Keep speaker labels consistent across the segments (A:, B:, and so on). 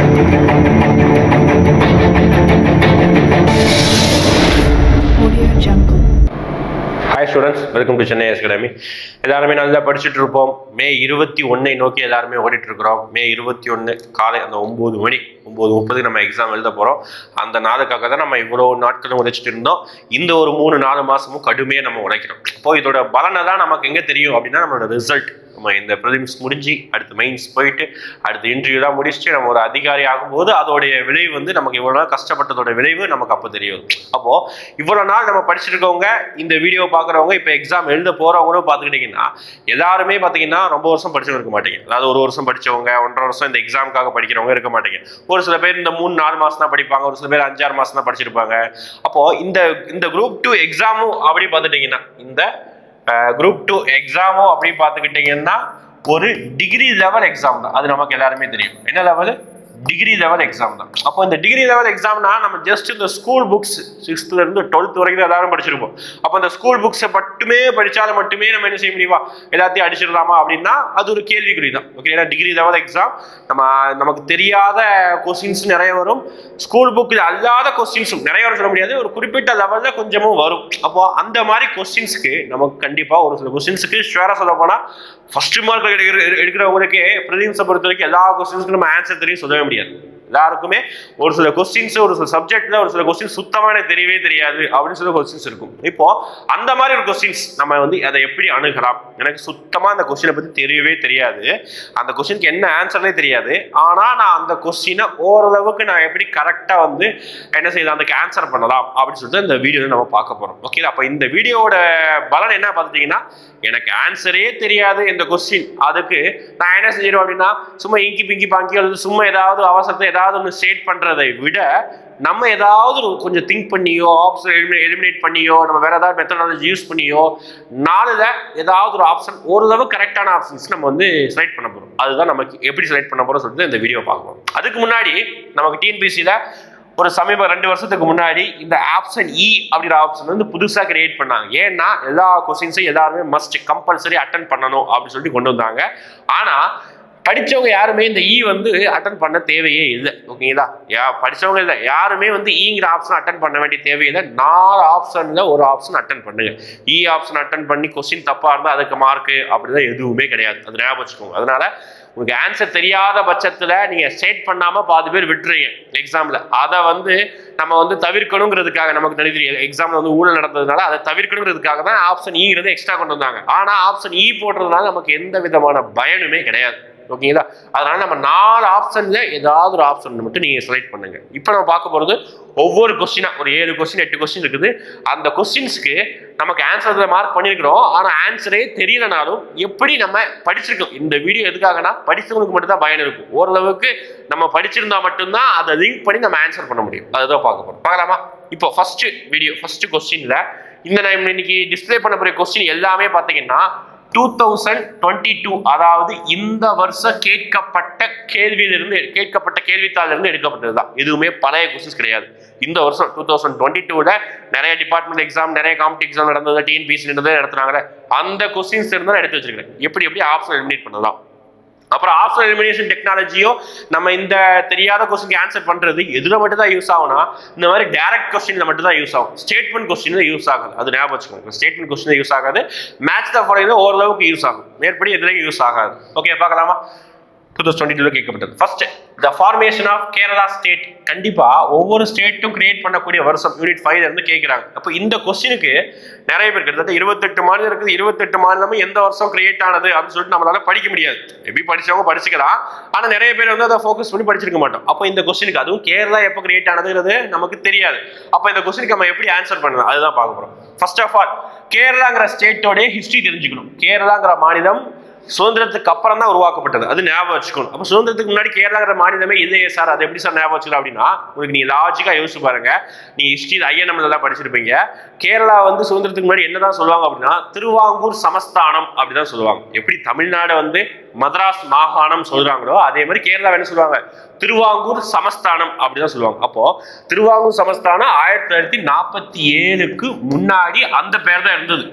A: Hi students, welcome to Chennai Academy. எல்லாருமே நல்லா படிச்சிட்டு இருப்போம். மே 21 நோக்கி எல்லாருமே ஓடிட்டு இருக்கோம். மே 21 காலை அந்த 9 மணி 9:30 நம்ம எக்ஸாம் எழுத போறோம். அந்த நாளுக்காக தான் நம்ம இவ்வளவு நாட்களும் உழைச்சிட்டு இருந்தோம். இந்த ஒரு 3-4 மாசமும் கடுமையா நம்ம உழைக்கிறோம். இப்போ இதோட பலனை தான் நமக்கு எங்க தெரியும் அப்படின்னா நம்மளோட ரிசல்ட். நம்ம இந்த ப்ரிலிம்ஸ் முடிஞ்சு அடுத்து மெயின்ஸ் போயிட்டு அடுத்து இன்டர்வியூலாம் முடிச்சுட்டு நம்ம ஒரு அதிகாரி ஆகும்போது அதோடைய விளைவு வந்து நமக்கு இவ்வளவு நாள் கஷ்டப்பட்டதோட விளைவு நமக்கு அப்போ தெரியும். அப்போ இவ்வளவு நாள் நம்ம படிச்சிருக்கவங்க இந்த வீடியோ பார்க்குறவங்க இப்போ எக்ஸாம் எழுத போறவங்களும் பார்த்துக்கிட்டிங்கன்னா எல்லாருமே பார்த்தீங்கன்னா ரொம்ப வருஷம் படிச்சவங்க இருக்க மாட்டீங்க. அதாவது ஒரு வருஷம் படிச்சவங்க 1.5 வருஷம் இந்த எக்ஸாமுக்காக படிக்கிறவங்க இருக்க மாட்டீங்க. ஒரு சில பேர் இந்த 3-4 மாசம் தான் படிப்பாங்க, ஒரு சில பேர் 5-6 மாசம் தான் படிச்சிருப்பாங்க. அப்போ இந்த குரூப் 2 எக்ஸாமும் அப்படி பார்த்துட்டீங்கன்னா இந்த குரூப் 2 எக்ஸாமும் அப்படி பார்த்துக்கிட்டீங்கன்னா ஒரு டிகிரி லெவல் எக்ஸாம் தான். அது நமக்கு எல்லாருமே தெரியும். என்ன லெவல்? டிகிரி லெவல் எக்ஸாம் தான். அப்போ இந்த டிகிரி லெவல் எக்ஸாம்னா நம்ம ஜஸ்ட் இந்த ஸ்கூல் புக்ஸ் 6th இருந்து 12th வரைக்கும் எல்லாரும் படிச்சிருப்போம். அப்போ இந்த ஸ்கூல் புக்ஸை மட்டுமே படிச்சாலும் மட்டுமே நம்ம என்ன செய்ய முடியுமா, எல்லாத்தையும் அடிச்சிடலாமா அப்படின்னா அது ஒரு கேள்விக்குறி தான். ஓகே, ஏன்னா டிகிரி லெவல் எக்ஸாம் நமக்கு தெரியாத கொஸ்டின்ஸ் நிறைய வரும், ஸ்கூல் புக்கில் அல்லாத கொஸ்டின்ஸும் நிறைய வரும். சொல்ல முடியாது, ஒரு குறிப்பிட்ட லெவலில் கொஞ்சமும் வரும். அப்போ அந்த மாதிரி கொஸ்டின்ஸ்க்கு நமக்கு கண்டிப்பாக ஒரு சில கொஸ்டின்ஸுக்கு ஷுவராக சொல்ல போனால் ஃபர்ஸ்ட் மார்க் எடுக்கிறவங்களுக்கே ப்ரிலிம்ஸை பொறுத்த வரைக்கும் எல்லா கொஸ்டின்ஸ்க்கும் நம்ம ஆன்சர் தெரியும் சொல்லவே முடியாது. எல்லாருக்குமே ஒரு சில கொஸ்டின்ஸ் ஒரு சில சப்ஜெக்ட்ல ஒரு சில கொஸ்டின் சுத்தமா எனக்கு தெரியவே தெரியாது அப்படின்னு சில கொஸ்டின்ஸ் இருக்கும். இப்போ அந்த மாதிரி ஒரு கொஸ்டின்ஸ் நம்ம வந்து அதை எப்படி அணுகலாம், எனக்கு சுத்தமா அந்த கொஸ்டினை பத்தி தெரியவே தெரியாது, அந்த கொஸ்டினுக்கு என்ன ஆன்சர்னே தெரியாது, ஆனா நான் அந்த கொஸ்டினை ஓரளவுக்கு நான் எப்படி கரெக்டா வந்து என்ன செய்யலாம், அதுக்கு ஆன்சர் பண்ணலாம் அப்படின்னு சொல்லிட்டு இந்த வீடியோவில் நம்ம பார்க்க போறோம். ஓகே, அப்ப இந்த வீடியோட பலன் என்ன பார்த்துட்டீங்கன்னா, எனக்கு ஆன்சரே தெரியாது இந்த கொஸ்டின், அதுக்கு நான் என்ன செஞ்சிடும் அப்படின்னா சும்மா இங்கி பிங்கி பாங்கி அல்லது சும்மா ஏதாவது அவசரத்தை ஏதாவது ஒன்று ஸ்டேட் பண்றதை விட நம்ம ஏதாவது கொஞ்சம் திங்க் பண்ணியோ ஆப்ஷன் எலிமினேட் பண்ணியோ நம்ம வேற ஏதாவது மெத்தடாலஜி யூஸ் பண்ணியோ 4ல் ஏதாவது ஒரு ஆப்ஷன் ஓரளவு கரெக்டான ஆப்ஷன்ஸ் நம்ம வந்து செலக்ட் பண்ண போறோம். அதுதான் நமக்கு எப்படி செலக்ட் பண்ண போறோம் சொல்லிட்டு இந்த வீடியோ பார்க்கணும். அதுக்கு முன்னாடி நமக்கு டிஎன்பிஎஸ்சியில் ஒரு சமீப 2 வருஷத்துக்கு முன்னாடி இந்த ஆப்ஷன் இ அப்படிங்கிற ஆப்ஷன் வந்து புதுசாக கிரியேட் பண்ணாங்க. ஏன்னா எல்லா கொஸ்டின்ஸையும் எல்லாருமே மஸ்ட் கம்பல்சரி அட்டன் பண்ணணும் அப்படின்னு சொல்லி கொண்டு வந்தாங்க. ஆனால் படித்தவங்க யாருமே இந்த இ வந்து அட்டன் பண்ண தேவையே இல்லை. ஓகேங்களா, படித்தவங்க இல்லை யாருமே வந்து இங்கிற ஆப்ஷன் அட்டன் பண்ண வேண்டிய தேவையில்லை. 4 ஆப்ஷனில் ஒரு ஆப்ஷன் அட்டன் பண்ணுங்க. இ ஆப்ஷன் அட்டன் பண்ணி கொஸ்டின் தப்பாக இருந்தால் அதுக்கு மார்க்கு அப்படிதான் எதுவுமே கிடையாது. அது ஞாபகம் வச்சுக்கோங்க. அதனால உங்களுக்கு ஆன்சர் தெரியாத பட்சத்தில் நீங்கள் ஸ்டேட் பண்ணாமல் பாதி பேர் விட்டுறீங்க எக்ஸாமில். அதை வந்து நம்ம வந்து தவிர்க்கணுங்கிறதுக்காக, நமக்கு தெரியும் எக்ஸாமில் வந்து ஊழல் நடந்ததுனால அதை தவிர்க்கணுங்கிறதுக்காக தான் ஆப்ஷன் ஈங்கிறது எக்ஸ்ட்ரா கொண்டு வந்தாங்க. ஆனால் ஆப்ஷன் இ போடுறதுனால நமக்கு எந்த விதமான பயனுமே கிடையாது. ஓகேங்களா, அதனால நம்ம 4 ஆப்ஷன்ல ஏதாவது ஒரு ஆப்ஷன் மட்டும் நீங்க செலக்ட் பண்ணுங்க. இப்போ நம்ம பார்க்க போறது ஒவ்வொரு கொஸ்டினா ஒரு 7 கொஸ்டின் 8 கொஸ்டின் இருக்குது. அந்த கொஸ்டின்ஸ்க்கு நமக்கு ஆன்சர் மார்க் பண்ணியிருக்கிறோம், ஆனா ஆன்சரே தெரியலனாலும் எப்படி நம்ம படிச்சிருக்கோம். இந்த வீடியோ எதுக்காகனா படிச்சவங்களுக்கு மட்டும் தான் பயன் இருக்கும். ஓரளவுக்கு நம்ம படிச்சிருந்தா மட்டும்தான் அதை லிங்க் பண்ணி நம்ம ஆன்சர் பண்ண முடியும். அதுதான் பார்க்க போறோம். பார்க்கலாமா? இப்போ ஃபர்ஸ்ட் கொஸ்டின்ல இந்த நான் இன்னைக்கு டிஸ்பிளே பண்ண போற கொஸ்டின் எல்லாமே பார்த்தீங்கன்னா 2022 அதாவது இந்த வருஷம் கேட்கப்பட்ட கேள்வித்தாள் இருந்து எடுக்கப்பட்டதுதான். எதுவுமே பழைய கொஸ்டின்ஸ் கிடையாது. இந்த வருஷம் 2022ல நிறைய டிபார்ட்மெண்ட் எக்ஸாம் நிறைய காம்படிட்டிவ் எக்ஸாம் நடந்தது, டிஎன்பிஎஸ்சி நடத்துறாங்க, அந்த கொஸ்டின்ஸ் இருந்தா எடுத்து வச்சிருக்கேன். எப்படி ஆப்ஷன் எலிமினேட் பண்ணலாம். அப்புறம் ஆப்ஷன் எலிமினேஷன் டெக்னாலஜியோ நம்ம இந்த தெரியாத கொஸ்டினுக்கு ஆன்சர் பண்றது எதுல மட்டும் தான் யூஸ் ஆகும்னா இந்த மாதிரி டைரக்ட் கொஸ்டின்ல மட்டும் தான் யூஸ் ஆகும். ஸ்டேட்மெண்ட் கொஸ்டின்ல யூஸ் ஆகாது. அது ஞாபகம் வச்சுக்கோங்க. ஸ்டேட்மெண்ட் கொஸ்டின்ல யூஸ் ஆகாது. மேட்ச் த ஃபாலோயிங்ல ஓரளவுக்கு யூஸ் ஆகும், மேற்படி எதுலையும் யூஸ் ஆகாது. ஓகே, பார்க்கலாமா? 2022 கேட்கப்பட்டது. First, the formation of Kerala state. கண்டிப்பா ஒவ்வொரு ஸ்டேட்டும் கிரியேட் பண்ணக்கூடிய வருஷம் யூனிட் 5ல இருந்து கேட்கிறாங்க. அப்போ இந்த கொஸ்டினுக்கு நிறைய பேர் கிட்டத்தட்ட 28 மாநிலம் இருக்குது. 28 மாநிலமும் எந்த வருஷம் கிரியேட் ஆனது அப்படின்னு சொல்லிட்டு நம்மளால படிக்க முடியாது. எப்படி படிச்சவங்க படிச்சுக்கலாம், ஆனா நிறைய பேர் வந்து அதை ஃபோக்கஸ் பண்ணி படிச்சிருக்க மாட்டோம். அப்போ இந்த கொஸ்டினுக்கு அதுவும் கேரளா எப்போ கிரியேட் ஆனதுங்கிறது நமக்கு தெரியாது. அப்போ இந்த கொஸ்டினுக்கு நம்ம எப்படி ஆன்சர் பண்ணலாம் அதுதான் பார்க்க போறோம். ஃபர்ஸ்ட் ஆஃப் ஆல் கேரளாங்கிற ஸ்டேட்டோட ஹிஸ்டரி தெரிஞ்சுக்கணும். கேரளாங்கிற மாநிலம் சுதந்திரத்துக்கு அப்புறம் தான் உருவாக்கப்பட்டது. அது ஞாபகம் வச்சுக்கணும். அப்போ சுதந்திரத்துக்கு முன்னாடி கேரளாங்கிற மாநிலமே இல்லையே சார், அது எப்படி சார் ஞாபகம் வச்சுக்கலாம் அப்படின்னா உங்களுக்கு நீங்க லாஜிக்கா யோசிச்சு பாருங்க. நீ ஹிஸ்டரி ஐஎன்எம்ல எல்லாம் படிச்சிருப்பீங்க. கேரளா வந்து சுதந்திரத்துக்கு முன்னாடி என்னதான் சொல்லுவாங்க அப்படின்னா திருவாங்கூர் சமஸ்தானம் அப்படிதான் சொல்லுவாங்க. எப்படி தமிழ்நாடு வந்து மദ്രാஸ் மாகாணம் சொல்றாங்களோ அதே மாதிரி கேரளா என்ன சொல்லுவாங்க, திருவாங்கூர் சமஸ்தானம் அப்படிதான் சொல்லுவாங்க. அப்போ திருவாங்கூர் சமஸ்தானம் 1947க்கு முன்னாடி அந்த பேர் தான் இருந்தது.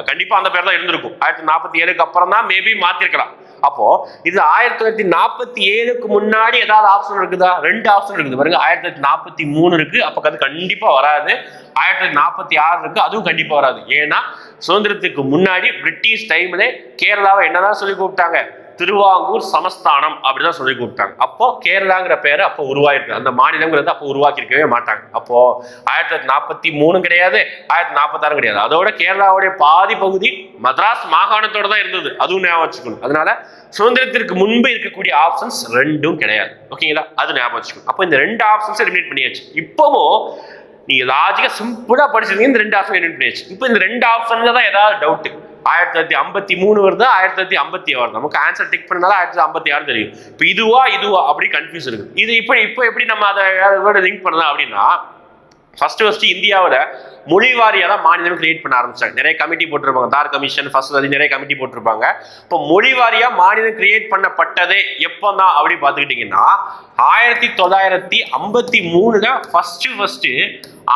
A: கண்டிப்பா அந்த பேர் தான் இருந்திருக்கும். 1947க்கு அப்புறம் தான் மேபி மாத்திருக்கலாம். அப்போ இது 1947க்கு முன்னாடி ஏதாவது ஆப்ஷன் இருக்குதா? 2 ஆப்ஷன் இருக்குது பாருங்க. 1943 இருக்கு, அப்ப அது கண்டிப்பா வராது. 1946 இருக்கு, அதுவும் கண்டிப்பா வராது. ஏன்னா சுதந்திரத்துக்கு முன்னாடி பிரிட்டிஷ் டைம்ல கேரளாவை என்னதான் சொல்லி கூப்பிட்டாங்க? திருவாங்கூர் சமஸ்தானம் அப்படிதான் சொல்லி கூப்பிட்டாங்க. அப்போ கேரளாங்கிற பேரு அப்போ உருவாயிருக்கு, அந்த மாநிலங்கிறது அப்போ உருவாக்கி இருக்கவே மாட்டாங்க. அப்போ 1943 கிடையாது, 1946 கிடையாது. அதோட கேரளாவுடைய பாதி பகுதி மദ്രാസ് மாகாணத்தோட தான் இருந்தது, அதுவும் ஞாபகம் வச்சுக்கணும். அதனால சுதந்திரத்திற்கு முன்பு இருக்கக்கூடிய ஆப்ஷன்ஸ் 2ம் கிடையாது. ஓகேங்களா? அது ஞாபகம் வச்சுக்கணும். அப்போ இந்த 2 ஆப்ஷன்ஸ் எலிமினேட் பண்ணியாச்சு. இப்போவும் நீங்க லாஜிக்கா சிம்பிளா படிச்சிருந்தீங்க, இந்த 2 ஆப்ஷன் எலிமினேட் பண்ணியாச்சு. இப்போ இந்த 2 ஆப்ஷன்ல தான் ஏதாவது டவுட். 1953 வருதா 1956 வருது? நமக்கு ஆன்சர் டிக் பண்ணாலும் 1956 தெரியும். இப்போ இதுவா அப்படி கன்ஃபியூஸ் இருக்கு. இது இப்போ எப்படி நம்ம அதை லிங்க் பண்ணலாம் அப்படின்னா, ஃபர்ஸ்ட் இந்தியாவில் மொழி வாரியாக தான் மாநிலம் கிரியேட் பண்ண ஆரம்பிச்சாங்க. நிறைய கமிட்டி போட்டிருப்பாங்க, தார் கமிஷன் ஃபர்ஸ்ட், அது நிறைய கமிட்டி போட்டிருப்பாங்க. இப்போ மொழி வாரியா மாநிலம் கிரியேட் பண்ணப்பட்டதே எப்போ தான் அப்படி பார்த்துக்கிட்டீங்கன்னா 1953 ஃபர்ஸ்ட்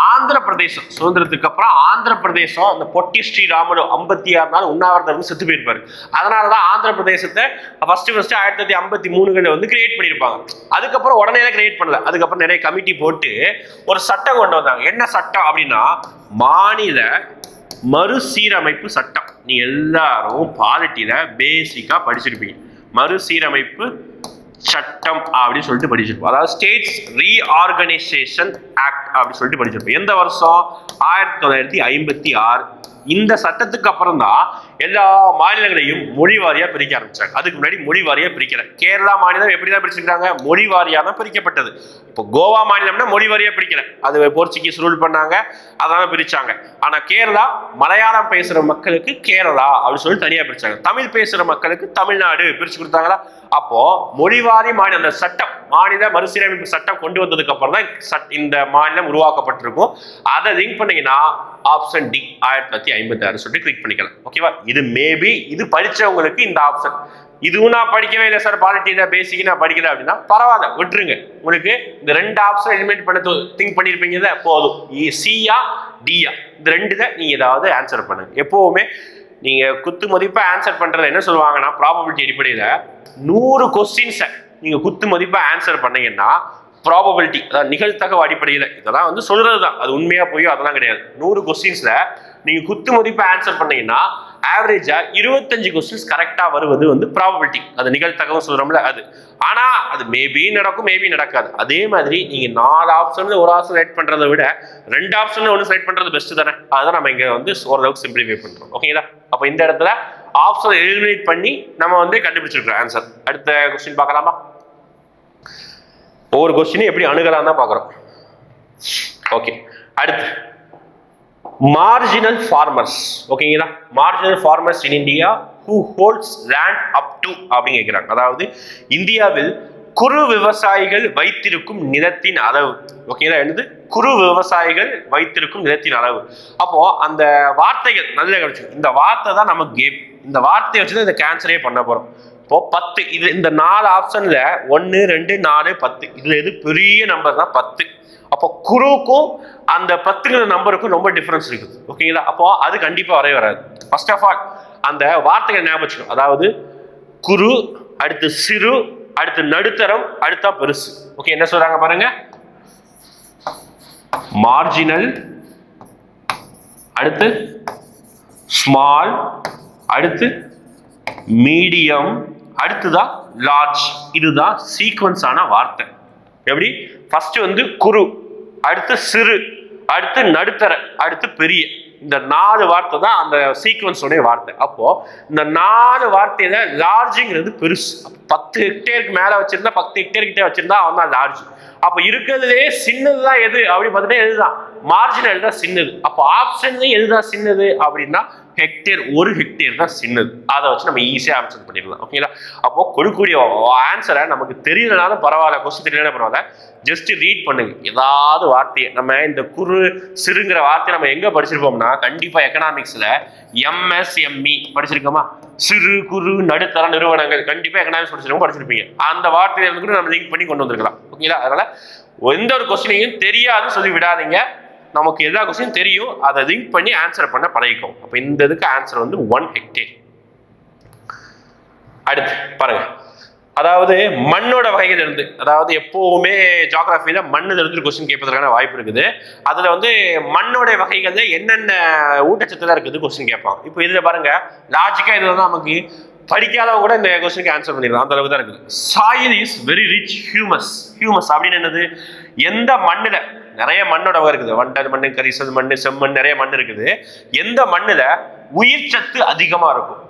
A: ஆந்திர பிரதேசம் சுதந்திரத்துக்கு அப்புறம் ஆந்திர பிரதேசம் அந்த பொட்டி ஸ்ரீராமுலு 56 நாள் உண்ணாவிரதம் செத்து போயிருப்பாரு. அதனாலதான் ஆந்திர பிரதேசத்தை ஃபர்ஸ்ட் 1953 வந்து கிரியேட் பண்ணியிருப்பாங்க. அதுக்கப்புறம் உடனே கிரியேட் பண்ணல, அதுக்கப்புறம் நிறைய கமிட்டி போட்டு ஒரு சட்டம் கொண்டு வந்தாங்க. என்ன சட்டம் அப்படின்னா மாநில மறுசீரமைப்பு சட்டம். நீ எல்லாரும் பாலிட்டியில பேசிக்கா படிச்சிருப்பீங்க. மறுசீரமைப்பு சட்டம் அப்படின்னு சொல்லிட்டு படிச்சிருப்போம். அதாவது ஸ்டேட்ஸ் ரீஆர்கனைசேஷன் ஆக்ட் அப்படின்னு சொல்லிட்டு படிச்சிருப்போம். எந்த வருஷம்? 1956. இந்த சட்டத்துக்கு அப்புறம் தான் எல்லா மாநிலங்களையும் மொழி வாரியா பிரிக்க ஆரம்பிச்சாங்க. அதுக்கு முன்னாடி மொழி வாரியா பிரிக்கல. கேரளா மாநிலம் எப்படிதான் பிரிச்சிருக்காங்க? மொழி வாரியா தான் பிரிக்கப்பட்டது. இப்போ கோவா மாநிலம்னா மொழி வாரியா பிரிக்கல, அது போர்ச்சுகீஸ் ரூல் பண்ணாங்க, அதனால பிரிச்சாங்க. ஆனா கேரளா மலையாளம் பேசுற மக்களுக்கு கேரளா அப்படின்னு சொல்லி தனியா பிரிச்சாங்க. தமிழ் பேசுற மக்களுக்கு தமிழ்நாடு பிரிச்சு கொடுத்தாங்களா? அப்போ மொழிவாரி மாநில அந்த சட்டம், மாநில மறுசீரமைப்பு சட்டம் கொண்டு வந்ததுக்கு அப்புறம் தான் இந்த மாநிலம் உருவாக்கப்பட்டிருக்கும். அதை லிங்க் பண்ணீங்கன்னா ஆப்ஷன் டி 1956 சொல்லிட்டு கிளிக் பண்ணிக்கலாம். ஓகேவா? இது மேபி இது படிச்சவங்களுக்கு இந்த ஆப்ஷன். இதுவும் நான் படிக்கவே இல்லை சார், பாலிட்டியில பேசிக் நான் படிக்கல அப்படின்னா பரவாயில்ல, விட்டுருங்க. உங்களுக்கு இந்த 2 ஆப்ஷன் எலிமினேட் பண்ண திங்க் பண்ணிருப்பீங்க போதும். சியா டியா இந்த 2ல நீங்க ஏதாவது ஆன்சர் பண்ணுங்க. எப்பவுமே நீங்க குத்து மதிப்பா ஆன்சர் பண்றது என்ன சொல்லுவாங்கன்னா, ப்ராபபிலிட்டி அடிப்படையில 100 கொஸ்டின்ஸை நீங்க குத்து மதிப்பா ஆன்சர் பண்ணீங்கன்னா ப்ராபபிலிட்டி, அதாவது நிகழ்தகவு அடிப்படையில், இதெல்லாம் வந்து சொல்றதுதான், அது உண்மையா போயோ அதெல்லாம் கிடையாது. 100 கொஸ்டின்ஸ்ல நீங்க குத்து மதிப்பா ஆன்சர் பண்ணீங்கன்னா ஆவரேஜா 25 கொஸ்டின்ஸ் கரெக்டா வருவது வந்து ப்ராபபிலிட்டி, அது நிகழ்தகவு சொல்றோம்ல அது. ஆனா அது மேபி நடக்கும், மேபி நடக்காது. அதே மாதிரி நீங்க 4 ஆப்ஷன்ல ஒரு ஆப்ஷன் செலக்ட் பண்றதை விட 2 ஆப்ஷன்ல ஒன்று செலக்ட் பண்றது பெஸ்ட் தானே. அதுதான் நம்ம இங்க வந்து ஓரளவுக்கு சிம்பிளிஃபை பண்றோம். ஓகேங்களா? அப்ப இந்த இடத்துல ஆப்ஷன் எலிமினேட் பண்ணி நம்ம வந்து கண்டுபிடிச்சிருக்கோம் ஆன்சர். அடுத்த கொஸ்டின் பார்க்கலாமா? ஒவ்வொரு கொஸ்டினும் எப்படி அணுகலாம் தான் பார்க்குறோம். ஓகே, அடுத்து மார்ஜினல் ஃபார்மர்ஸ். ஓகேங்களா? Marginal farmers in India who holds land up to அப்படின்னு கேட்கிறாங்க. அதாவது இந்தியாவில் குறு விவசாயிகள் வைத்திருக்கும் நிலத்தின் அளவு. ஓகேங்களா? என்னது? குறு விவசாயிகள் வைத்திருக்கும் நிலத்தின் அளவு. அப்போ அந்த வார்த்தைகள் நல்ல கிடைச்சு, இந்த வார்த்தை தான் நமக்கு கேம். இந்த வார்த்தையை வச்சுதான் இந்த கேன்சரே பண்ண போறோம். இப்போ 10, இது இந்த 4 ஆப்ஷன்ல 1 2 4 10, இதுல எது பெரிய நம்பர் தான் 10. அப்போ குருக்கும் அந்த 10ங்கிற நம்பருக்கும் ரொம்ப டிஃபரன்ஸ் இருக்குது. ஓகேங்களா? அப்போ அது கண்டிப்பா வரவே வராது. ஃபர்ஸ்ட் ஆஃப் ஆல் அந்த வார்த்தைகள் ஞாபகம் வச்சுக்கணும். அதாவது குரு, அடுத்து சிறு, அடுத்து நடுத்தரம், அடுத்தா பெருசு. ஓகே, என்ன சொல்றாங்க பாருங்க. மார்ஜினல், அடுத்து ஸ்மால், அடுத்து மீடியம், அடுத்துதான் லார்ஜ். இதுதான் சீக்வன்ஸ் ஆன வார்த்தை. எப்படி? ஃபர்ஸ்ட் வந்து குரு, அடுத்து சிறு, அடுத்து நடுத்தர, அடுத்து பெரிய. இந்த 4 வார்த்தை தான் அந்த சீக்வன்ஸ் உடைய வார்த்தை. அப்போ இந்த 4 வார்த்தையில லார்ஜுங்கிறது பெருசு. 10 ஹெக்டேருக்கு மேல வச்சிருந்தா, 10 ஹெக்டேர் கிட்ட வச்சிருந்தா அவன் தான் லார்ஜ். அப்ப இருக்கிறதுலே சின்னதுதான் எது அப்படி பார்த்துட்டா எதுதான் மார்ஜினல் தான் சின்னது. அப்போ ஆப்ஷன்ல எதுதான் சின்னது அப்படின்னா ஹெக்டேர், 1 ஹெக்டேர் தான் சின்னது. அதை வச்சு நம்ம ஈஸியா ஆன்சர் பண்ணிடலாம். ஓகேங்களா? அப்போ கொடுக்கக்கூடிய ஆன்சரை நமக்கு தெரியலனாலும் பரவாயில்ல, கொஸ்டின் தெரியலனா பரவாயில்ல, ஜஸ்ட் ரீட் பண்ணுங்க ஏதாவது வார்த்தையை. நம்ம இந்த குறு சிறுங்கிற வார்த்தையை நம்ம எங்க படிச்சிருப்போம்னா கண்டிப்பா எக்கனாமிக்ஸ்ல MSME படிச்சிருக்கோமா? சிறு குறு நடுத்தர நிறுவனங்கள், கண்டிப்பா எக்கனாமிக்ஸ் படிச்சிருப்பீங்க. அந்த வார்த்தையை கூட நம்ம லிங்க் பண்ணி கொண்டு வந்திருக்கலாம். ஓகேங்களா? அதனால எந்த ஒரு கொஸ்டினையும் தெரியாதுன்னு சொல்லி விடாதீங்க. நமக்கு எல்லா கொஸ்டினும் தெரியும், அதை லிங்க் பண்ணி ஆன்சர் பண்ண பழகிக்கும். அப்ப இந்த இதுக்கு ஆன்சர் வந்து 1 ஹெக்டேர். அடுத்து பாருங்க, அதாவது மண்ணோட வகைகள் இருந்து, அதாவது எப்பவுமே ஜியோகிராஃபியில மண்ணுல இருந்து கொஸ்டின் கேட்பதற்கான வாய்ப்பு இருக்குது. அதுல வந்து மண்ணோட வகைகள்ல என்னென்ன ஊட்டச்சத்து இருக்குது கொஸ்டின் கேட்பான். இப்போ இதுல பாருங்க, லாஜிக்கா இதுல தான் நமக்கு படிக்காதவங்க கூட இந்த கொஸ்டினுக்கு ஆன்சர் பண்ணிடலாம், அந்த அளவுக்கு தான் இருக்குது. Soil is very rich humus. Humus அப்படின்னு என்னது? எந்த மண்ணுல, நிறைய மண்ணோட வகை இருக்குது, வண்டல் மண், கரிசல் மண், செம்மண், நிறைய மண் இருக்குது. எந்த மண்ணுல உயிர் சத்து அதிகமா இருக்கும்?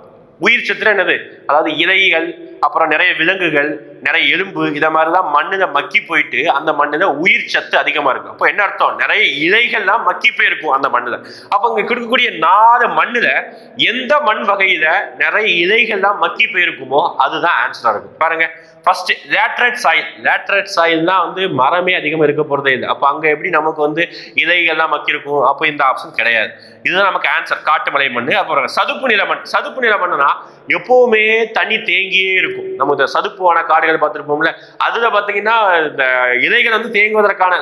A: உயிர் சத்துனா என்னது? அதாவது இலைகள், அப்புறம் நிறைய விலங்குகள், நிறைய எலும்பு, இத மாதிரிதான் மண்ணுல மக்கி போயிட்டு அந்த மண்ணுல உயிர் சத்து அதிகமா இருக்கும். அப்போ என்ன அர்த்தம்? நிறைய இலைகள்லாம் மக்கி போயிருக்கும் அந்த மண்ணுல. அப்ப இங்க கொடுக்கக்கூடிய 4 மண்ணுல எந்த மண் வகையில நிறைய இலைகள்லாம் மக்கி போயிருக்குமோ அதுதான் ஆன்சரா இருக்கும். பாருங்க, ஃபர்ஸ்ட் லேட்டரைட் சாயில். லேட்டரைட் சாயில்னா வந்து மரமே அதிகமா இருக்க போறதே இல்லை. அப்ப அங்க எப்படி நமக்கு வந்து இலைகள்லாம் மக்கி இருக்கும்? அப்போ இந்த ஆப்ஷன் கிடையாது. இதுதான் நமக்கு ஆன்சர், காட்டுமலை மண். அப்புறம் சதுப்பு நில மண். சதுப்பு நில மண்ணுனா எப்பவுமே தண்ணி தேங்கியே இருக்கும். நம்ம இந்த சதுப்புவான காடுகள் பார்த்துருப்போம்ல, அதுல பாத்தீங்கன்னா இந்த இலைகள் வந்து தேங்குவதற்கான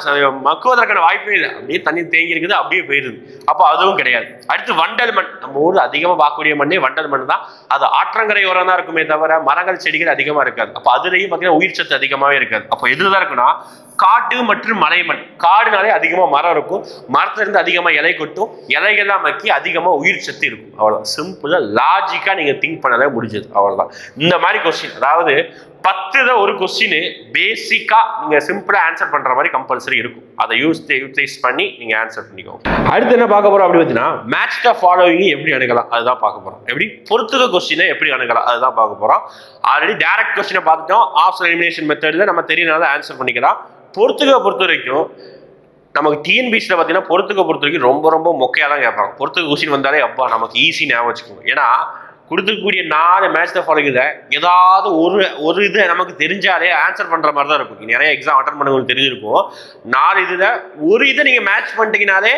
A: மக்குவதற்கான வாய்ப்பே இல்லை, அப்படியே தண்ணி தேங்கி இருக்குது, அப்படியே போயிருது. அப்போ அதுவும் கிடையாது. அடுத்து வண்டல் மண். நம்ம ஊர்ல அதிகமா பார்க்கக்கூடிய மண்ணே வண்டல் மண் தான். அது ஆற்றங்கரை ஓரம் தான் இருக்குமே தவிர மரங்கள் செடிகள் அதிகமா இருக்காது. அப்போ அதுலயும் பாத்தீங்கன்னா உயிர் சத்து அதிகமாவே இருக்காது. அப்போ எதுதான் இருக்குன்னா காட்டு மற்றும் மலைமண். காடுனாலே அதிகமா மரம் இருக்கும், மரத்துல இருந்து அதிகமா இலை கொட்டும், இலைகள்லாம் மக்கி அதிகமா உயிர் சத்து இருக்கும். அவ்வளவுதான், சிம்பிளா லாஜிக்கா நீங்க திங்க் பண்ணவே முடிஞ்சது. அவ்வளவுதான். இந்த மாதிரி கொஸ்டின், அதாவது 10ல ஒரு கொஸ்டின் பேசிக்கா நீங்க சிம்பிளா ஆன்சர் பண்ற மாதிரி கம்பல்சரி இருக்கும். அதை யூட்டிலைஸ் பண்ணி நீங்க ஆன்சர் பண்ணிக்கோங்க. அடுத்து என்ன பார்க்க போறோம் அப்படி பார்த்தீங்கன்னா, மேட்ச் த ஃபாலோவிங் எப்படி அணுகலாம் அதுதான் பார்க்க போறோம். எப்படி பொறுத்துக கொஸ்டினை எப்படி அணுகலாம் அதுதான் பார்க்க போறோம். ஆல்ரெடி டைரக்ட் கொஸ்டினை பார்த்துட்டோம், ஆப்ஷன் எலிமினேஷன் மெத்தட்ல நம்ம தெரியனால ஆன்சர் பண்ணிக்கலாம். பொறுத்துக பொறுத்த வரைக்கும் நமக்கு டிஎன்பிசியில் பார்த்தீங்கன்னா பொறுத்துக்க பொறுத்த வரைக்கும் ரொம்ப ரொம்ப மொக்கையாக தான் கேட்பாங்க. பொறுத்துக்க கொஸ்டின் வந்தாலே அப்பா நமக்கு ஈஸி ஞாபகம் வச்சுக்கோங்க. ஏன்னா கொடுத்துக்கூடிய 4 மேட்ச் த ஃபாலோவிங்ல ஏதாவது ஒரு இது நமக்கு தெரிஞ்சாலே ஆன்சர் பண்ற மாதிரி தான் இருக்கும். நிறைய எக்ஸாம் அட்டன் பண்ணவங்களுக்கு தெரிஞ்சிருக்கும். 4 இதுல ஒரு இதை நீங்க மேட்ச் பண்ணிட்டீங்கனாலே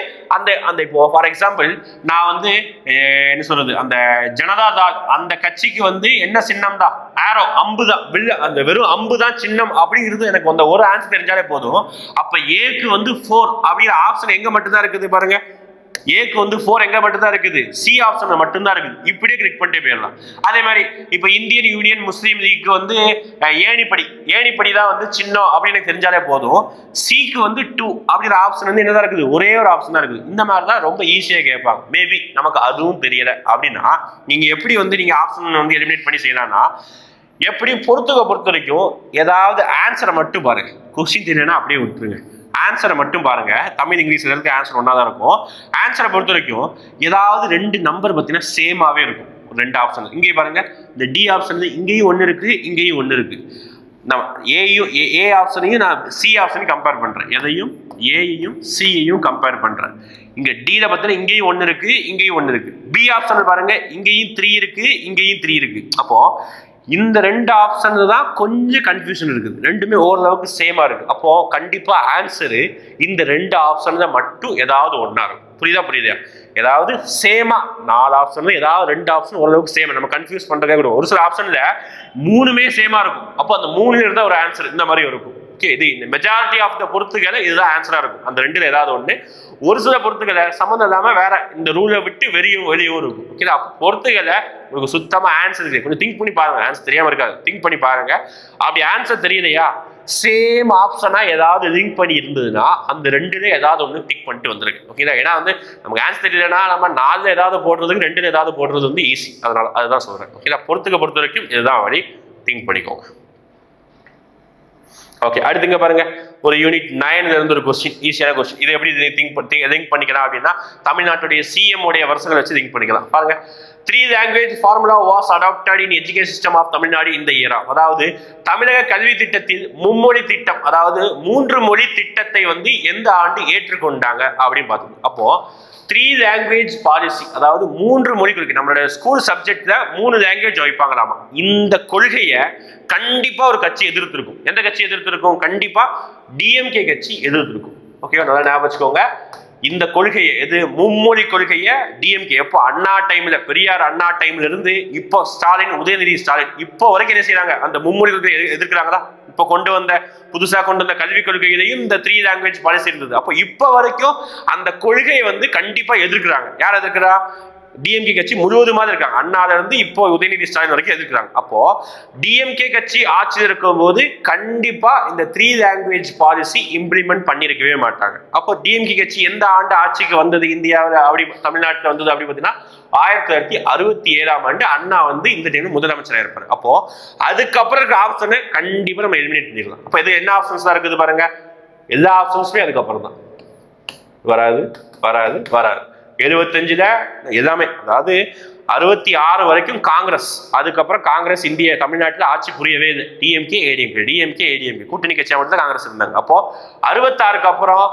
A: அந்த இப்போ ஃபார் எக்ஸாம்பிள் நான் வந்து என்ன சொல்றது, அந்த ஜனதாதள் அந்த கட்சிக்கு வந்து என்ன சின்னம் தான்? ஆரோ, அம்பு தான், அந்த வெறும் அம்பு தான் சின்னம் அப்படிங்கிறது எனக்கு அந்த ஒரு ஆன்சர் தெரிஞ்சாலே போதும். அப்ப ஏக்கு வந்து 4 அப்படிங்கிற ஆப்ஷன் எங்க மட்டும்தான் இருக்குது பாருங்க. ஏக்கு வந்து 4 எங்க மட்டும் தான் இருக்குது? சி ஆப்ஷன்ல மட்டும் தான் இருக்குது. இப்படியே கிளிக் பண்ணிட்டே போயிடலாம். அதே மாதிரி இப்ப இந்தியன் யூனியன் முஸ்லீம் லீக் வந்து ஏணிப்படி தான் வந்து சின்னம் அப்படின்னு தெரிஞ்சாலே போதும். சிக்கு வந்து 2 அப்படிங்கிற ஆப்ஷன் வந்து என்னதான் இருக்குது? ஒரே ஒரு ஆப்ஷன் தான் இருக்குது. இந்த மாதிரி தான் ரொம்ப ஈஸியா கேட்பாங்க. மேபி நமக்கு அதுவும் தெரியல அப்படின்னா நீங்க எப்படி வந்து நீங்க ஆப்ஷன் வந்து எலிமினேட் பண்ணி செய்யலாம்னா, எப்படி பொறுத்த வரைக்கும் ஏதாவது ஆன்சரை மட்டும் பாருங்க. கொஸ்டின் தெரியலன்னா அப்படியே விட்டுருங்க. ஆன்சரை மட்டும் பாருங்க. தமிழ் இங்கிலீஷ்ல இருக்க ஆன்சர் ஒன்னா தான் இருக்கும். ஆன்சரை பொறுத்த வரைக்கும் ஏதாவது 2 நம்பர் பார்த்தீங்கன்னா சேமாவே இருக்கும். 2 ஆப்ஷன் இங்கே பாருங்க. இந்த டி ஆப்ஷன் இங்கேயும் 1 இருக்கு, இங்கேயும் 1 இருக்கு. நம்ம ஏ ஆப்ஷனையும் நான் சி ஆப்ஷனையும் கம்பேர் பண்றேன். எதையும் ஏயையும் சியையும் கம்பேர் பண்றேன். இங்க டில பார்த்தீங்கன்னா இங்கேயும் 1 இருக்கு, இங்கேயும் 1 இருக்கு. பி ஆப்ஷன் பாருங்க, இங்கேயும் 3 இருக்கு, இங்கேயும் 3 இருக்கு. அப்போ இந்த 2 ஆப்ஷன் தான் கொஞ்சம் கன்ஃபியூஷன் இருக்குது. ரெண்டுமே ஓரளவுக்கு சேமா இருக்கு. அப்போ கண்டிப்பா ஆன்சரு இந்த 2 ஆப்ஷன்ல மட்டும் ஏதாவது ஒண்ணா இருக்கும். புரியுதா? ஏதாவது சேமா 4 ஆப்ஷன்ல ஏதாவது 2 ஆப்ஷன் ஓரளவுக்கு சேமா. நம்ம கன்ஃபியூஸ் பண்றதே கூட ஒரு சில ஆப்ஷன்ல 3மே சேமா இருக்கும். அப்போ அந்த 3ல இருந்தா ஒரு ஆன்சர் இந்த மாதிரி இருக்கும். ஓகே, இது மெஜாரிட்டி ஆஃப் த பொறுத்துகளை இதுதான் ஆன்சரா இருக்கும். அந்த 2ல ஏதாவது ஒண்ணு. ஒரு சில பொறுத்துகளை சம்மந்தம் இல்லாம வேற இந்த ரூலை விட்டு வெளியும் இருக்கும். ஓகேதா? பொறுத்துகளை உங்களுக்கு சுத்தமா ஆன்சர் இருக்கு. கொஞ்சம் திங்க் பண்ணி பாருங்க. ஆன்சர் தெரியாம இருக்காது, திங்க் பண்ணி பாருங்க. அப்படி ஆன்சர் தெரியலையா, சேம் ஆப்ஷனா ஏதாவது லிங்க் பண்ணி இருந்ததுன்னா அந்த 2ல ஏதாவது ஒன்று டிக் பண்ணிட்டு வந்துருக்கு. ஓகேதா? ஏன்னா வந்து நமக்கு ஆன்சர் தெரியலன்னா நம்ம 4ல ஏதாவது போடுறதுக்கு 2ல ஏதாவது போடுறது வந்து ஈஸி. அதனால அதுதான் சொல்றேன். ஓகேதா? பொறுத்த வரைக்கும் இதுதான் வழி. திங்க் பண்ணிக்கோங்க. ஓகே, அடுத்து இங்க பாருங்க. ஒரு யூனிட் 9ல இருந்து ஒரு கொஸ்டின், ஈஸியான கொஸ்டின். இதை எப்படி லிங்க் பண்ணிக்கலாம் அப்படின்னா, தமிழ்நாட்டுடைய சிஎம் உடைய வருஷங்களை வச்சு லிங்க் பண்ணிக்கலாம். பாருங்க, 3 language formula was adopted in education system of Tamil Nadu இந்த இயரா. அதாவது தமிழக கல்வி திட்டத்தில் மும்மொழி திட்டம், அதாவது 3 மொழி திட்டத்தை வந்து எந்த ஆண்டு ஏற்றுக்கொண்டாங்க அப்படின்னு பார்த்தோம். அப்போ 3 language பாலிசி, அதாவது 3 மொழி கொள்கை. நம்மளோட ஸ்கூல் சப்ஜெக்ட்ல 3 லாங்குவேஜ் வைப்பாங்களாமா. இந்த கொள்கையை கண்டிப்பா ஒரு கட்சி எதிர்த்திருக்கும். எந்த கட்சி எதிர்த்திருக்கும்? கண்டிப்பா டிஎம்கே கட்சி எதிர்த்திருக்கும். ஓகேவா? நல்லா ஞாபகம் வச்சுக்கோங்க. இந்த கொள்கையை, எது மும்மொழி கொள்கையை டிஎம்கே எப்போ அண்ணா டைம்ல, பெரியார் அண்ணா டைம்ல இருந்து இப்போ ஸ்டாலின், உதயநிதி ஸ்டாலின் இப்போ வரைக்கும் என்ன செய்யறாங்க? அந்த மும்மொழி கொள்கையை எதிர்க்கிறாங்களா? இப்போ புதுசா கொண்டு வந்த கல்விக் கொள்கையிலையும் இந்த 3 language பாலிசி இருந்தது. அப்போ இப்போ வரைக்கும் அந்த கொள்கையை வந்து கண்டிப்பா எதிர்க்கிறாங்க. யார் எதிர்க்கிறா? டிஎம்கே கட்சி முழுவதுமாக இருக்காங்க. அண்ணால இருந்து இப்போ உதயநிதி ஸ்டாலின் வரைக்கும் எதிர்க்கிறாங்க. அப்போ டிஎம்கே கட்சி ஆட்சியில் இருக்கும்போது கண்டிப்பா இந்த 3 லாங்குவேஜ் பாலிசி இம்ப்ளிமெண்ட் பண்ணிருக்கவே மாட்டாங்க. அப்போ டிஎம்கே கட்சி எந்த ஆண்டு ஆட்சிக்கு வந்தது இந்தியாவில், அப்படி தமிழ்நாட்டில் வந்தது அப்படி பார்த்தீங்கன்னா 1967ஆம் ஆண்டு அண்ணா வந்து இந்த டைம் முதலமைச்சராக இருப்பாரு. அப்போ அதுக்கப்புறம் இருக்க ஆப்ஷனை கண்டிப்பா நம்ம எலிமினேட் பண்ணிடலாம். அப்போ இது என்ன ஆப்ஷன்ஸ் தான் இருக்குது பாருங்க, எல்லா ஆப்ஷன்ஸுமே அதுக்கப்புறம் தான். வராது வராது வராது. 75ல எல்லாமே, அதாவது 66 வரைக்கும் காங்கிரஸ், அதுக்கப்புறம் காங்கிரஸ் இந்திய தமிழ்நாட்டில் ஆட்சி புரியவே இல்லை. டிஎம்கே ஏடிஎம்கே கூட்டணி கட்சியாக மட்டும் தான் காங்கிரஸ் இருந்தாங்க. அப்போ 66க்கு அப்புறம்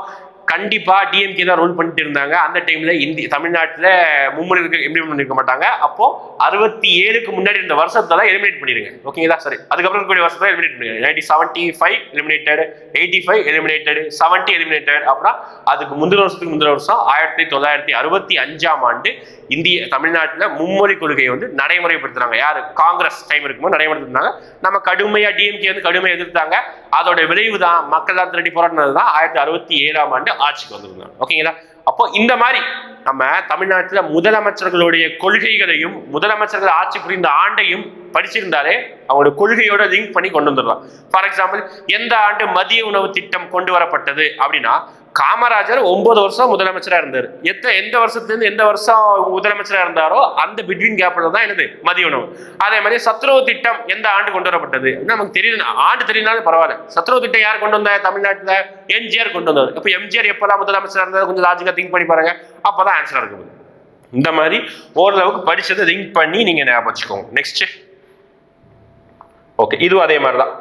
A: கண்டிப்பா டிஎம்கே தான் ரூல் பண்ணிட்டு இருந்தாங்க. அந்த டைம்ல தமிழ்நாட்டில் மும்மொழி இம்ப்ளிமெண்ட் பண்ணிருக்க மாட்டாங்க. அப்போ 67க்கு முன்னாடி இந்த வருஷத்தை தான் எலிமினேட் பண்ணிருங்க. ஓகேங்களா? சரி, அதுக்கப்புறம் இருக்கக்கூடிய வருஷத்தை எலிமினேட் பண்ணிருங்க. 1975 எலிமினேட்டட், 85 எலிமினேட்டட், 70 எலிமினேட்டட். அப்புறம் அதுக்கு முந்தின வருஷம் 1965ஆம் ஆண்டு தமிழ்நாட்டில் மும்மொழி கொள்கையை வந்து நடைமுறைப்படுத்துறாங்க. யாரு? காங்கிரஸ் டைம் இருக்கும்போது நடைமுறைப்படுத்தினாங்க. நம்ம கடுமையா டிஎம்கே வந்து கடுமையா எதிர்த்தாங்க. அதோட விளைவு தான் மக்கள் தான் திரட்டி போராடினது தான் 1967ஆம் ஆண்டு ஆட்சிக்கு வந்திருந்தாங்க. ஓகேங்களா? அப்போ இந்த மாதிரி நம்ம தமிழ்நாட்டில் முதலமைச்சர்களுடைய கொள்கைகளையும் முதலமைச்சர்கள் ஆட்சி புரிந்த ஆண்டையும் படிச்சிருந்தாலே அவங்களோட கொள்கையோட லிங்க் பண்ணி கொண்டு வந்துடலாம். ஃபார் எக்ஸாம்பிள், எந்த ஆண்டு மதிய உணவு திட்டம் கொண்டு வரப்பட்டது அப்படின்னா காமராஜர் 9 வருஷம் முதலமைச்சராக இருந்தார். எந்த வருஷத்துலேருந்து எந்த வருஷம் முதலமைச்சராக இருந்தாரோ அந்த பிட்வீன் கேப்ல தான் என்னது மதிய உணவு. அதே மாதிரி சத்துணவு திட்டம் எந்த ஆண்டு கொண்டு வரப்பட்டது நமக்கு தெரியல, ஆண்டு தெரியனாலும் பரவாயில்ல. சத்துணவு திட்டம் யார் கொண்டு வந்தார்? தமிழ்நாட்டில் எம்ஜிஆர் கொண்டு வந்தார். இப்போ எம்ஜிஆர் எப்போதான் முதலமைச்சராக இருந்தார் கொஞ்சம் லாஜிக்காக திங்க் பண்ணி பாருங்க, அப்போதான் ஆன்சராக இருக்கும். இந்த மாதிரி ஓரளவுக்கு படிச்சதை லிங்க் பண்ணி நீங்க ஞாபகம் வச்சுக்கோங்க. நெக்ஸ்ட், ஓகே, இதுவும் அதே மாதிரி தான்.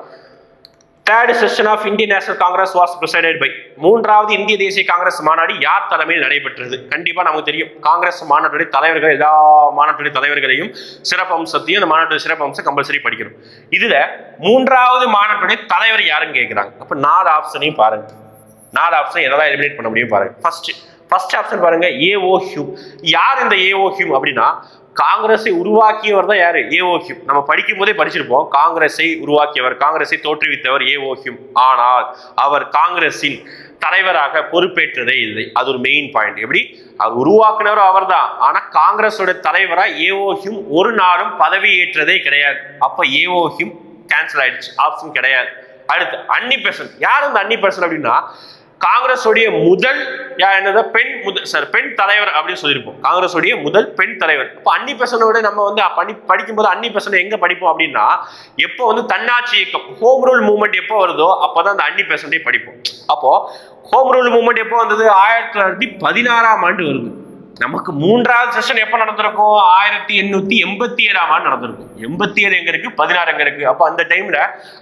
A: Third session of Indian National Congress was presided by. மூன்றாவது இந்திய தேசிய காங்கிரஸ் மாநாடு யார் தலைமையில் நடைபெற்றது? கண்டிப்பா நமக்கு தெரியும். காங்கிரஸ் மாநாட்டுடைய தலைவர்கள், எல்லா மாநாட்டுடைய தலைவர்களையும் சிறப்பம்சத்தையும் அந்த மாநாட்டுடைய சிறப்பம்சம் கம்பல்சரி படிக்கணும். இதுல மூன்றாவது மாநாட்டுடைய தலைவர் யாருன்னு கேட்கிறாங்க. அப்ப 4 ஆப்ஷனையும் பாருங்க. 4 ஆப்ஷன் எதெல்லாம் எலிமினேட் பண்ண முடியும் பாருங்க. ஃபர்ஸ்ட் ஆப்ஷன் பாருங்க, ஏஓ ஹியூம். யார் இந்த ஏஓ ஹியூம் அப்படின்னா காங்கிரஸை உருவாக்கியவர் தான் யாரு? AO Hume. நம்ம படிக்கும் போதே படிச்சிருப்போம். காங்கிரஸை உருவாக்கியவர், காங்கிரஸை தோற்றுவித்தவர் ஏஓ ஹியூம். ஆனால் அவர் காங்கிரஸின் தலைவராக பொறுப்பேற்றதே இல்லை. அது ஒரு மெயின் பாயிண்ட். எப்படி? அவர் உருவாக்குனவர் அவர் தான், ஆனா காங்கிரஸோட தலைவரா ஏஓ ஹியூம் ஒரு நாளும் பதவி ஏற்றதே கிடையாது. அப்ப ஏஓ ஹியூம் கேன்சல் ஆயிடுச்சு, ஆப்ஷன் கிடையாது. அடுத்து அன்னி பெசன்ட். யார் இந்த அன்னி பெசன்ட் அப்படின்னா காங்கிரஸோடைய முதல் பெண் தலைவர் அப்படின்னு சொல்லியிருப்போம். காங்கிரஸோடைய முதல் பெண் தலைவர். இப்போ அன்னி பெசன்ட்டோட நம்ம வந்து படிக்கும்போது அன்னி பெசன்ட் எங்க படிப்போம் அப்படின்னா எப்போ வந்து தன்னாட்சி இயக்கம் ஹோம் ரூல் மூவ்மெண்ட் எப்போ வருதோ அப்போதான் அந்த அன்னி பெசன்ட்டை படிப்போம். அப்போ ஹோம் ரூல் மூவ்மெண்ட் எப்போ வந்தது? 1916ஆம் ஆண்டு வருது. நமக்கு 3வது செஷன் எப்போ நடந்திருக்கும்? 1887ஆம் ஆண்டு நடந்திருக்கும். 87 எங்க இருக்கு, 16 எங்க இருக்கு? அப்போ அந்த டைம்ல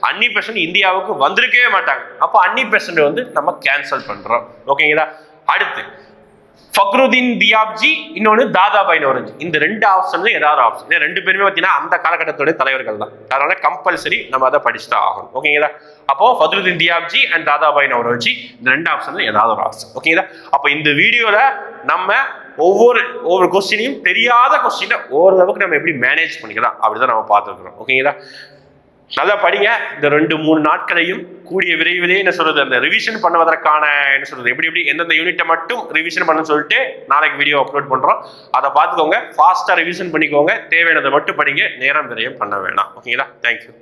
A: அன்னி பெசன்ட் இந்தியாவுக்கு வந்திருக்கவே மாட்டாங்க. அப்போ அன்னி பெசன்ட் வந்து நம்ம கேன்சல் பண்றோம். ஓகேங்களா? அடுத்து ஃபக்ருதீன் தியாப்ஜி, இன்னொன்று தாதாபாய் நௌரோஜி. இந்த 2 ஆப்ஷன்ல ஏதாவது ஆப்ஷன். 2 பேருமே பார்த்தீங்கன்னா அந்த காலகட்டத்தோட தலைவர்கள் தான். அதனால கம்பல்சரி நம்ம அதை படிச்சுதான் ஆகணும். ஓகேங்களா? அப்போ ஃபக்ருதீன் தியாப்ஜி அண்ட் தாதாபாய் நௌரோஜி, இந்த 2 ஆப்ஷன்ல ஏதாவது ஒரு ஆப்ஷன். ஓகேங்களா? அப்போ இந்த வீடியோல நம்ம ஒவ்வொரு கொஸ்டினையும் தெரியாத கொஸ்டினை ஓரளவுக்கு நம்ம எப்படி மேனேஜ் பண்ணிக்கலாம் அப்படிதான் நம்ம பார்த்துருக்கிறோம். ஓகேங்களா? நல்லா படிங்க. இந்த 2-3 நாட்களையும் கூடிய விரைவிலே என்ன சொல்றது அந்த ரிவிஷன் பண்ணுவதற்கான என்ன சொல்றது எப்படி எந்தெந்த யூனிட்டை மட்டும் ரிவிஷன் பண்ண சொல்லிட்டு நாளைக்கு வீடியோ அப்லோட் பண்றோம். அதை பார்த்துக்கோங்க, ஃபாஸ்டா ரிவிஷன் பண்ணிக்கோங்க. தேவையானதை மட்டும் படிங்க, நேரம் விரயம் பண்ண வேணாம். ஓகேங்களா? தேங்க்யூ.